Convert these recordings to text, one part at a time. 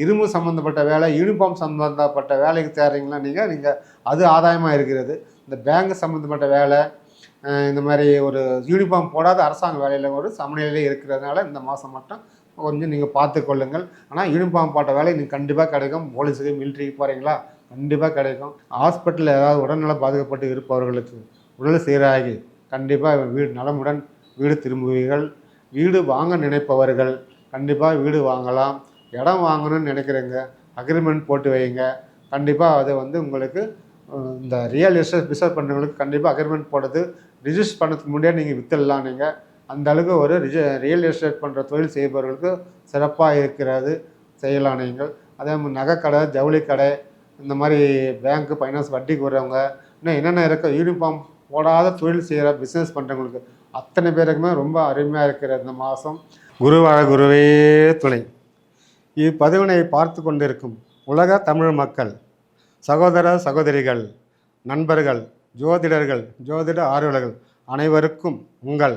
இரும்பு சம்மந்தப்பட்ட வேலை, யூனிஃபார்ம் சம்மந்தப்பட்ட வேலைக்கு தேடுறீங்களா நீங்கள் அது ஆதாயமாக இருக்கிறது. இந்த பேங்க் சம்மந்தப்பட்ட வேலை, இந்த மாதிரி ஒரு யூனிஃபார்ம் போடாத அரசாங்க வேலையில் ஒரு சமநிலையிலே இருக்கிறதுனால இந்த மாதம் மட்டும் கொஞ்சம் நீங்கள் பார்த்து கொள்ளுங்கள். ஆனால் யூனிஃபார்ம் போட்ட வேலை நீங்கள் கண்டிப்பாக கிடைக்கும். போலீஸுக்கு, மிலிட்ரிக்கு போகிறீங்களா, கண்டிப்பாக கிடைக்கும். ஹாஸ்பிட்டலில் ஏதாவது உடல்நலம் பாதிக்கப்பட்டு இருப்பவர்களுக்கு உடல் சீராகி கண்டிப்பாக வீடு நலமுடன் வீடு திரும்புவீர்கள். வீடு வாங்க நினைப்பவர்கள் கண்டிப்பாக வீடு வாங்கலாம். இடம் வாங்கணும்னு நினைக்கிறேங்க, அக்ரிமெண்ட் போட்டு வைங்க. கண்டிப்பாக அதை உங்களுக்கு இந்த ரியல் எஸ்டேட் பிஸ்னஸ் பண்ணுறவங்களுக்கு கண்டிப்பாக அக்ரிமெண்ட் போடுறது ரிஜிஸ்டர் பண்ணதுக்கு முன்னாடியே நீங்கள் விற்றுடலாம். நீங்கள் அந்த அளவுக்கு ஒரு ரியல் எஸ்டேட் பண்ணுற தொழில் செய்பவர்களுக்கு சிறப்பாக இருக்கிறது, செய்யலாம் நீங்கள். அதே மாதிரி நகைக்கடை, ஜவுளி கடை, இந்த மாதிரி பேங்க்கு, ஃபைனான்ஸ், வட்டிக்கு வர்றவங்க, இன்னும் என்னென்ன இருக்க யூனிஃபார்ம் போடாத தொழில் செய்கிற பிஸ்னஸ் பண்ணுறவங்களுக்கு அத்தனை பேருக்குமே ரொம்ப அருமையாக இருக்கிற இந்த மாதம். குருவாழ குருவே துணை. இப்பதிவினை பார்த்து கொண்டிருக்கும் உலக தமிழ் மக்கள், சகோதர சகோதரிகள், நண்பர்கள், ஜோதிடர்கள், ஜோதிட ஆர்வலர்கள் அனைவருக்கும் உங்கள்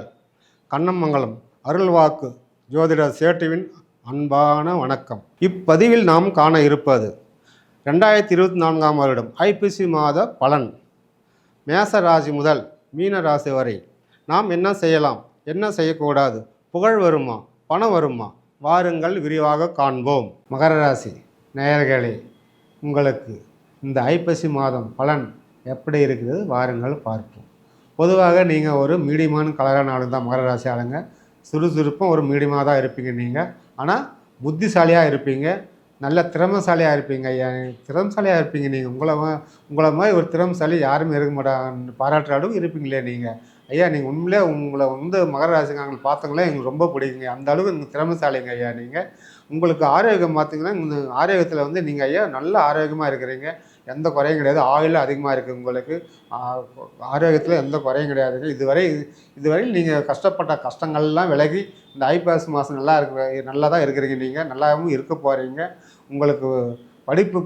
கண்ணமங்கலம் அருள்வாக்கு ஜோதிடர் சேட்டுவின் அன்பான வணக்கம். இப்பதிவில் நாம் காண இருப்பது 2024ஆம் வருடம் ஐப்பசி மாத பலன். மேச ராசி முதல் மீன ராசி வரை நாம் என்ன செய்யலாம், என்ன செய்யக்கூடாது, புகழ் வருமா, பணம் வருமா, வாருங்கள் விரிவாக காண்போம். மகர ராசி நேயர்களே, உங்களுக்கு இந்த ஐப்பசி மாதம் பலன் எப்படி இருக்கிறது வாருங்கள் பார்ப்போம். பொதுவாக நீங்கள் ஒரு மீடியமான கலரான ஆளு தான் மகர ராசி ஆளுங்க. சுறுசுறுப்பும் ஒரு மீடியமாக தான் இருப்பீங்க நீங்கள். ஆனால் புத்திசாலியாக இருப்பீங்க, நல்ல திறமைசாலியாக இருப்பீங்க. திறமைசாலியாக இருப்பீங்க நீங்கள். உங்களை மாதிரி ஒரு திறமைசாலி யாருமே இருக்க மாட்டாங்க, பாராட்டுற அளவுக்கு இருப்பீங்களே நீங்கள். ஐயா, நீங்கள் உண்மையிலே உங்களை மகர ராசிக்காரங்களை பார்த்தவங்களே எங்களுக்கு ரொம்ப பிடிக்குங்க. அந்த அளவுக்கு நீங்கள் திறமைசாலிங்க ஐயா. நீங்கள் உங்களுக்கு ஆரோக்கியம் பார்த்தீங்கன்னா, இந்த ஆரோக்கியத்தில் நீங்கள் ஐயா நல்ல ஆரோக்கியமாக இருக்கிறீங்க, எந்த குறையும் கிடையாது. ஆயுள் அதிகமாக இருக்குது உங்களுக்கு, ஆரோக்கியத்தில் எந்த குறையும் கிடையாதுங்க. இதுவரை நீங்கள் கஷ்டப்பட்ட கஷ்டங்கள்லாம் விலகி இந்த ஐப்பசி மாதம் நல்லா தான் இருக்கிறீங்க. நீங்கள் நல்லாவும் இருக்க போகிறீங்க. உங்களுக்கு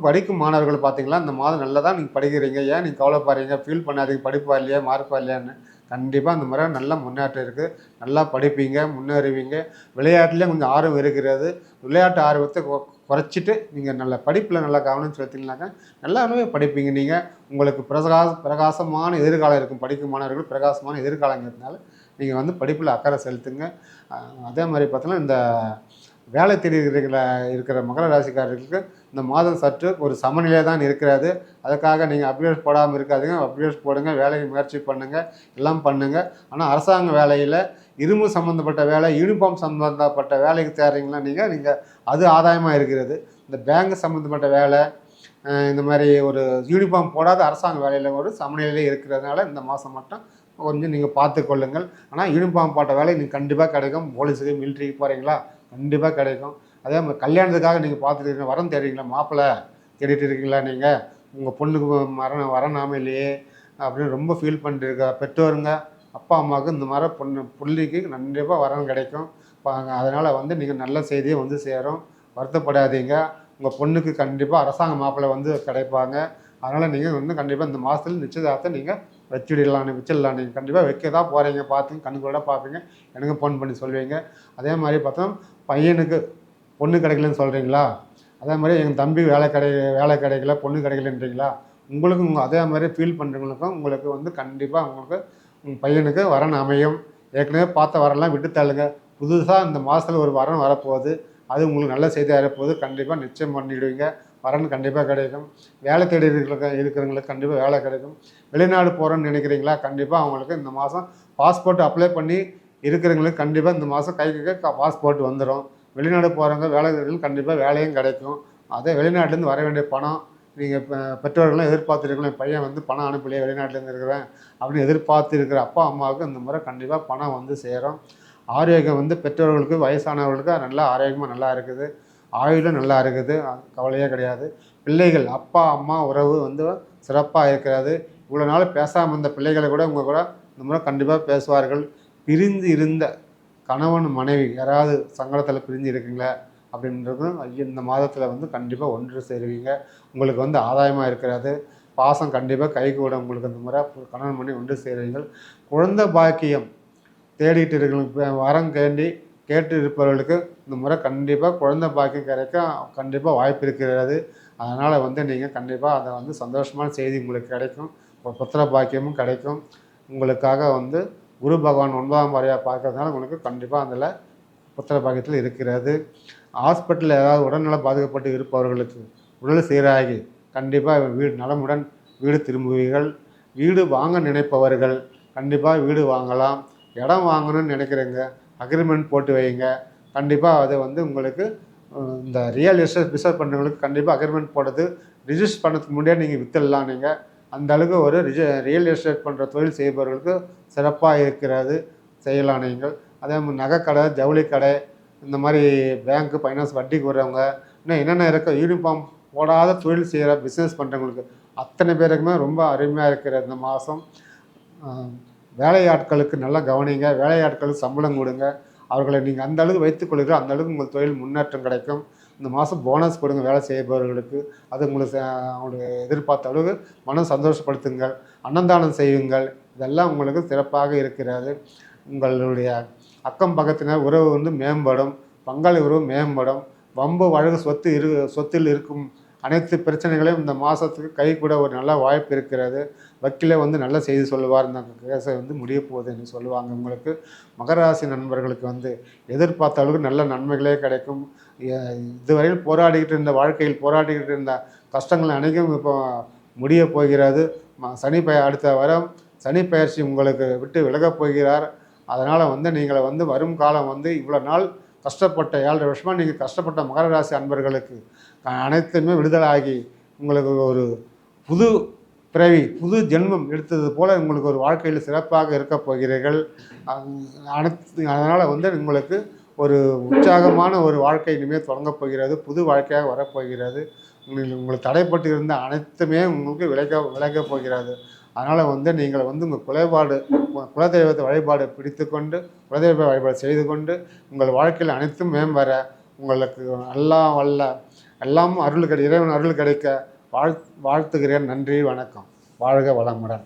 படிக்கும் மாணவர்கள் பார்த்தீங்களா, இந்த மாதம் நல்லா தான் நீங்கள் படிக்கிறீங்க. ஏன் நீங்கள் கவலைப்படுறீங்க, ஃபீல் பண்ணாதீங்க, படிப்பு வரலையா, மார்க் வரலையான்னு. கண்டிப்பாக அந்த முறை நல்ல முன்னேற்றம் இருக்குது. நல்லா படிப்பீங்க, முன்னேறுவீங்க. விளையாட்டுலேயும் கொஞ்சம் ஆர்வம் இருக்கிறது. விளையாட்டு ஆர்வத்தை குறைச்சிட்டு நீங்கள் நல்ல படிப்பில் நல்லா கவனம் செலுத்தினாக்க நல்லாவே படிப்பீங்க. நீங்கள் உங்களுக்கு பிரகாசமான எதிர்காலம் இருக்கும். படிக்கும் மாணவர்கள் பிரகாசமான எதிர்காலங்கிறதுனால நீங்கள் படிப்பில் அக்கறை செலுத்துங்க. அதே மாதிரி பார்த்தோன்னா, இந்த வேலை தேடி இருக்கிற மகர ராசிக்காரர்களுக்கு இந்த மாதம் சற்று ஒரு சமநிலை தான் இருக்கிறது. அதுக்காக நீங்கள் அப்டேட் போடாமல் இருக்காதுங்க, அப்டேட் போடுங்க, வேலையை முயற்சி பண்ணுங்கள், எல்லாம் பண்ணுங்கள். ஆனால் அரசாங்க வேலையில் இரும்பு சம்மந்தப்பட்ட வேலை, யூனிஃபார்ம் சம்மந்தப்பட்ட வேலைக்கு தேடுறீங்களா நீங்கள் அது ஆதாயமாக இருக்கிறது. இந்த பேங்க் சம்மந்தப்பட்ட வேலை, இந்த மாதிரி ஒரு யூனிஃபார்ம் போடாத அரசாங்க வேலையில் ஒரு சமநிலையிலே இருக்கிறதுனால இந்த மாதம் மட்டும் கொஞ்சம் நீங்கள் பார்த்து கொள்ளுங்கள். ஆனால் யூனிஃபார்ம் போட்ட வேலை நீங்கள் கண்டிப்பாக கிடைக்கும். போலீஸுக்கு, மிலிட்ரிக்கு போகிறீங்களா, கண்டிப்பாக கிடைக்கும். அதே மாதிரி கல்யாணத்துக்காக நீங்கள் பார்த்துட்டு வரம் தேடுறீங்களா, மாப்பிள்ளை தேடிட்டு இருக்கீங்களா, நீங்கள் உங்கள் பொண்ணுக்கு வரநாம இல்லையே அப்படின்னு ரொம்ப ஃபீல் பண்ணிட்டு இருக்க பெற்றோருங்க, அப்பா அம்மாவுக்கு இந்த மாதிரி புள்ளிக்கு கண்டிப்பாக வரன் கிடைக்கும். அதனால் நீங்கள் நல்ல செய்தியை சேரும். வருத்தப்படாதீங்க. உங்கள் பொண்ணுக்கு கண்டிப்பாக அரசாங்க மாப்பிள்ளை கிடைப்பாங்க. அதனால் நீங்கள் கண்டிப்பாக இந்த மாதத்தில் நிச்சயதார்த்தம் நீங்கள் வச்சிடலாம். நீங்கள் கண்டிப்பாக வைக்க தான் போகிறீங்க. பார்த்துங்க, கண்ணுக்கூட பார்ப்பீங்க, எனக்கு ஃபோன் பண்ணி சொல்லுவீங்க. அதே மாதிரி பார்த்தோம், பையனுக்கு பொண்ணு கிடைக்கலன்னு சொல்கிறீங்களா, அதே மாதிரி எங்கள் தம்பி வேலை கிடைக்கல, பொண்ணு கிடைக்கலன்றீங்களா, உங்களுக்கும் அதே மாதிரி ஃபீல் பண்ணுறவங்களுக்கும் உங்களுக்கு கண்டிப்பாக உங்களுக்கு உங்கள் பையனுக்கு வரன் அமையும். ஏற்கனவே பார்த்த வரலாம் விட்டு தள்ளுங்க. புதுசாக இந்த மாதத்தில் ஒரு வரன் வரப்போகுது, அது உங்களுக்கு நல்ல செய்தியாக இருப்போது. கண்டிப்பாக நிச்சயம் பண்ணிவிடுவீங்க. வரன் கண்டிப்பாக கிடைக்கும். வேலை தேடி இருக்கிறவங்களுக்கு கண்டிப்பாக வேலை கிடைக்கும். வெளிநாடு போகிறோன்னு நினைக்கிறீங்களா, கண்டிப்பாக அவங்களுக்கு இந்த மாதம் பாஸ்போர்ட் அப்ளை பண்ணி இருக்கிறவங்களுக்கு கண்டிப்பாக இந்த மாதம் கைக்கு பாஸ்போர்ட் வந்துடும். வெளிநாடு போகிறவங்க வேலைகள் கண்டிப்பாக வேலையும் கிடைக்கும். அதே வெளிநாட்டிலேருந்து வர வேண்டிய பணம் நீங்கள் பெற்றோர்கள்லாம் எதிர்பார்த்துருக்கலாம், என் பையன் பணம் அனுப்பலையே, வெளிநாட்டிலேருந்து இருக்கிறேன் அப்படின்னு எதிர்பார்த்து இருக்கிற அப்பா அம்மாவுக்கு இந்த முறை கண்டிப்பாக பணம் சேரும். ஆரோக்கியம் பெற்றோர்களுக்கு, வயசானவர்களுக்கு நல்லா ஆரோக்கியமாக நல்லா இருக்குது. ஆயுளும் நல்லா இருக்குது, கவலையே கிடையாது. பிள்ளைகள், அப்பா அம்மா உறவு சிறப்பாக இருக்கிறது. இவ்வளோ நாள் பேசாமல் இருந்த பிள்ளைகளை கூட உங்கள் கூட இந்த முறை கண்டிப்பாக பேசுவார்கள். பிரிந்து இருந்த கணவன் மனைவி யாராவது சங்கடத்தில் பிரிஞ்சு இருக்கீங்களா அப்படின்றது இந்த மாதத்தில் கண்டிப்பாக ஒன்று சேருவீங்க. உங்களுக்கு ஆதாயமாக இருக்கிறது. பாசம் கண்டிப்பாக கைகூட உங்களுக்கு இந்த முறை கணவன் மனைவி ஒன்று சேருவீங்கள். குழந்தை பாக்கியம் தேடிட்டு இருக்கிறவங்களுக்கு வரம் கேண்டி கேட்டு இருப்பவர்களுக்கு இந்த முறை கண்டிப்பாக குழந்தை பாக்கியம் கிடைக்க கண்டிப்பாக வாய்ப்பு இருக்கிறது. அதனால் வந்து நீங்கள் கண்டிப்பாக அதை வந்து சந்தோஷமான செய்தி உங்களுக்கு கிடைக்கும். புத்திர பாக்கியமும் கிடைக்கும். உங்களுக்காக வந்து குரு பகவான் 9ஆம் வாரியாக பார்க்கறதுனால உங்களுக்கு கண்டிப்பாக அதில் புத்திர பாக்கியத்தில் இருக்கிறது. ஹாஸ்பிட்டலில் ஏதாவது உடல்நலம் பாதிக்கப்பட்டு இருப்பவர்களுக்கு உடல் சீராகி கண்டிப்பாக வீடு நலமுடன் வீடு திரும்புவீர்கள். வீடு வாங்க நினைப்பவர்கள் கண்டிப்பாக வீடு வாங்கலாம். இடம் வாங்கணும்னு நினைக்கிறவங்க அக்ரிமெண்ட் போட்டு வைங்க. கண்டிப்பாக அது வந்து உங்களுக்கு இந்த ரியல் எஸ்டேட் பிஸ்னஸ் பண்ணுறவங்களுக்கு கண்டிப்பாக அக்ரிமெண்ட் போடுறது ரிஜிஸ்டர் பண்ணுறதுக்கு முன்னாடியே நீங்கள் விற்றுடலாம். நீங்கள் அந்த அளவுக்கு ஒரு ரியல் எஸ்டேட் பண்ணுற தொழில் செய்பவர்களுக்கு சிறப்பாக இருக்கிறது, செய்யலாம் நீங்கள். அதே மாதிரி நகைக்கடை, ஜவுளி கடை, இந்த மாதிரி பேங்க்கு ஃபைனான்ஸ் வட்டிக்கு வர்றவங்க, இன்னும் என்னென்ன இருக்கோ யூனிஃபார்ம் போடாத தொழில் செய்கிற பிஸ்னஸ் பண்ணுறவங்களுக்கு அத்தனை பேருக்குமே ரொம்ப அருமையாக இருக்கிற இந்த மாதம். வேலையாட்களுக்கு நல்லா கவனிங்க. வேலையாட்களுக்கு சம்பளம் கொடுங்க. அவர்களை நீங்கள் அந்த அளவுக்கு வைத்துக்கொள்கிறோம் அந்த அளவுக்கு உங்கள் தொழில் முன்னேற்றம் கிடைக்கும். இந்த மாதம் போனஸ் கொடுங்க வேலை செய்பவர்களுக்கு. அது உங்களுக்கு அவங்களுக்கு எதிர்பார்த்த அளவுக்கு மனம் சந்தோஷப்படுத்துங்கள். அன்னதானம் செய்யுங்கள். இதெல்லாம் உங்களுக்கு சிறப்பாக இருக்கிறது. உங்களுடைய அக்கம் பக்கத்தினர் உறவு வந்து மேம்படும். பங்காளி உறவு மேம்படும். வம்பு வழக்கு சொத்தில் இருக்கும் அனைத்து பிரச்சனைகளையும் இந்த மாதத்துக்கு கைகூட ஒரு நல்ல வாய்ப்பு இருக்கிறது. வக்கீலே வந்து நல்ல செய்தி சொல்லுவார். இந்த கேஸை வந்து முடிய போகுதுன்னு சொல்லுவாங்க. உங்களுக்கு மகர ராசி நண்பர்களுக்கு வந்து எதிர்பார்த்த அளவுக்கு நல்ல நன்மைகளே கிடைக்கும். இதுவரையில் போராடிக்கிட்டு இருந்த வாழ்க்கையில் போராடிக்கிட்டு இருந்த கஷ்டங்கள் அனைத்தும் இப்போ முடிய போகிறது. அடுத்த வாரம் சனி பெயர்ச்சி உங்களுக்கு விட்டு விலகப் போகிறார். அதனால் வந்து நீங்களை வந்து வரும் காலம் வந்து இவ்வளோ நாள் கஷ்டப்பட்ட 7.5 வருஷமாக நீங்கள் கஷ்டப்பட்ட மகர ராசி அன்பர்களுக்கு அனைத்துமே விடுதலாகி உங்களுக்கு ஒரு புது பிறவி, புது ஜென்மம் எடுத்தது போல் உங்களுக்கு ஒரு வாழ்க்கையில் சிறப்பாக இருக்கப் போகிறீர்கள். அதனால் வந்து உங்களுக்கு ஒரு உற்சாகமான ஒரு வாழ்க்கை இனிமேல் தொடங்கப் போகிறது. புது வாழ்க்கையாக வரப்போகிறது. உங்களுக்கு தடைப்பட்டு இருந்த அனைத்துமே உங்களுக்கு விலகப் போகிறது. அதனால் வந்து நீங்கள் வந்து உங்கள் குலதெய்வத்தை வழிபாடு பிடித்து கொண்டு குலதெய்வ வழிபாடு செய்து கொண்டு உங்கள் வாழ்க்கையில் அனைத்தும் மேம்பெற உங்களுக்கு எல்லாம் இறைவன் அருள் கிடைக்க வாழ்த்துகிறேன். நன்றி, வணக்கம். வாழ்க வளமுடன்.